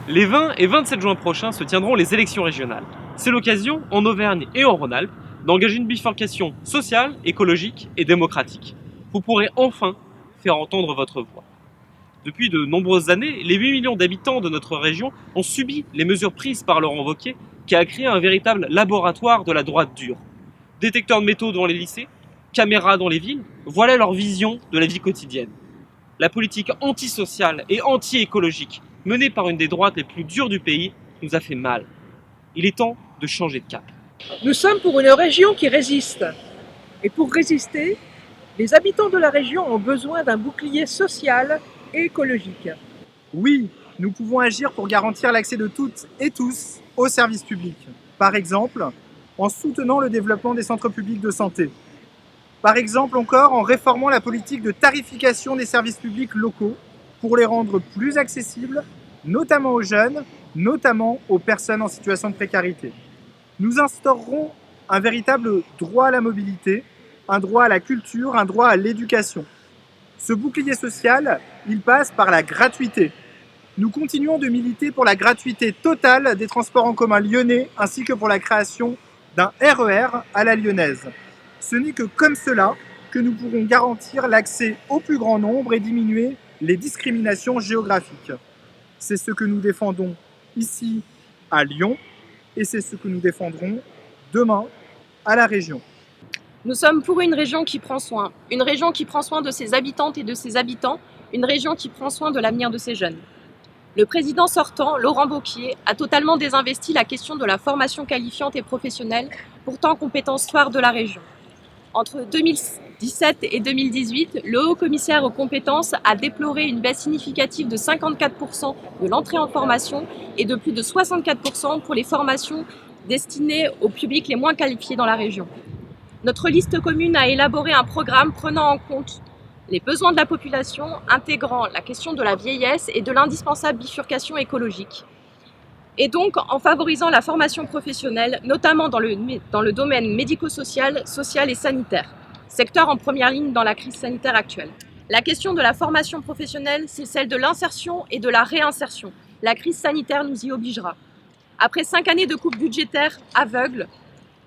Les 20 et 27 juin prochains se tiendront les élections régionales. C'est l'occasion, en Auvergne et en Rhône-Alpes, d'engager une bifurcation sociale, écologique et démocratique. Vous pourrez enfin faire entendre votre voix. Depuis de nombreuses années, les 8 millions d'habitants de notre région ont subi les mesures prises par Laurent Wauquiez, qui a créé un véritable laboratoire de la droite dure. Détecteurs de métaux dans les lycées, caméras dans les villes, voilà leur vision de la vie quotidienne. La politique antisociale et anti-écologique menée par une des droites les plus dures du pays nous a fait mal. Il est temps de changer de cap. Nous sommes pour une région qui résiste. Et pour résister, les habitants de la région ont besoin d'un bouclier social et écologique. Oui, nous pouvons agir pour garantir l'accès de toutes et tous aux services publics. Par exemple, en soutenant le développement des centres publics de santé. Par exemple encore, en réformant la politique de tarification des services publics locaux pour les rendre plus accessibles, notamment aux jeunes, notamment aux personnes en situation de précarité. Nous instaurerons un véritable droit à la mobilité, un droit à la culture, un droit à l'éducation. Ce bouclier social, il passe par la gratuité. Nous continuons de militer pour la gratuité totale des transports en commun lyonnais ainsi que pour la création d'un RER à la lyonnaise. Ce n'est que comme cela que nous pourrons garantir l'accès au plus grand nombre et diminuer les discriminations géographiques. C'est ce que nous défendons ici à Lyon et c'est ce que nous défendrons demain à la région. Nous sommes pour une région qui prend soin de ses habitantes et de ses habitants, une région qui prend soin de l'avenir de ses jeunes. Le président sortant, Laurent Wauquiez, a totalement désinvesti la question de la formation qualifiante et professionnelle, pourtant compétence phare de la région. Entre 2017 et 2018, le haut-commissaire aux compétences a déploré une baisse significative de 54% de l'entrée en formation et de plus de 64% pour les formations destinées aux publics les moins qualifiés dans la région. Notre liste commune a élaboré un programme prenant en compte les besoins de la population, intégrant la question de la vieillesse et de l'indispensable bifurcation écologique. Et donc en favorisant la formation professionnelle, notamment dans le domaine médico-social, social et sanitaire, secteur en première ligne dans la crise sanitaire actuelle. La question de la formation professionnelle, c'est celle de l'insertion et de la réinsertion. La crise sanitaire nous y obligera. Après 5 années de coupes budgétaires aveugles,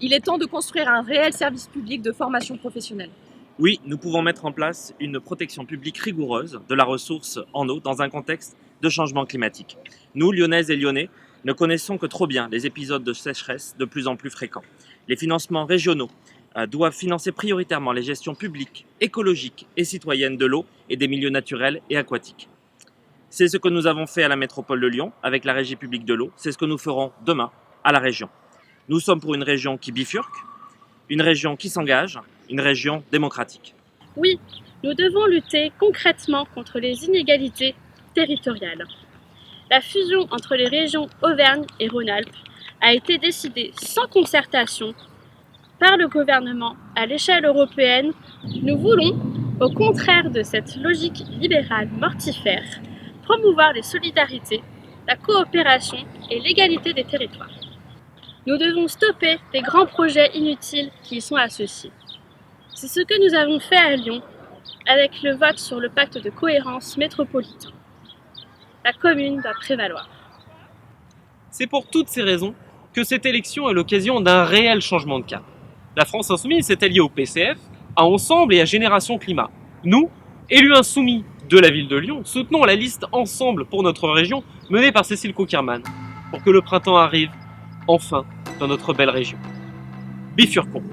il est temps de construire un réel service public de formation professionnelle. Oui, nous pouvons mettre en place une protection publique rigoureuse de la ressource en eau dans un contexte de changement climatique. Nous, Lyonnaises et Lyonnais, ne connaissons que trop bien les épisodes de sécheresse de plus en plus fréquents. Les financements régionaux doivent financer prioritairement les gestions publiques, écologiques et citoyennes de l'eau et des milieux naturels et aquatiques. C'est ce que nous avons fait à la métropole de Lyon avec la Régie publique de l'eau, c'est ce que nous ferons demain à la région. Nous sommes pour une région qui bifurque, une région qui s'engage, une région démocratique. Oui, nous devons lutter concrètement contre les inégalités territoriales. La fusion entre les régions Auvergne et Rhône-Alpes a été décidée sans concertation par le gouvernement à l'échelle européenne. Nous voulons, au contraire de cette logique libérale mortifère, promouvoir les solidarités, la coopération et l'égalité des territoires. Nous devons stopper les grands projets inutiles qui y sont associés. C'est ce que nous avons fait à Lyon avec le vote sur le pacte de cohérence métropolitain. La commune doit prévaloir. C'est pour toutes ces raisons que cette élection est l'occasion d'un réel changement de cap. La France Insoumise s'est alliée au PCF, à Ensemble et à Génération Climat. Nous, élus insoumis de la ville de Lyon, soutenons la liste Ensemble pour notre région menée par Cécile Cukierman pour que le printemps arrive enfin dans notre belle région. Bifurquons.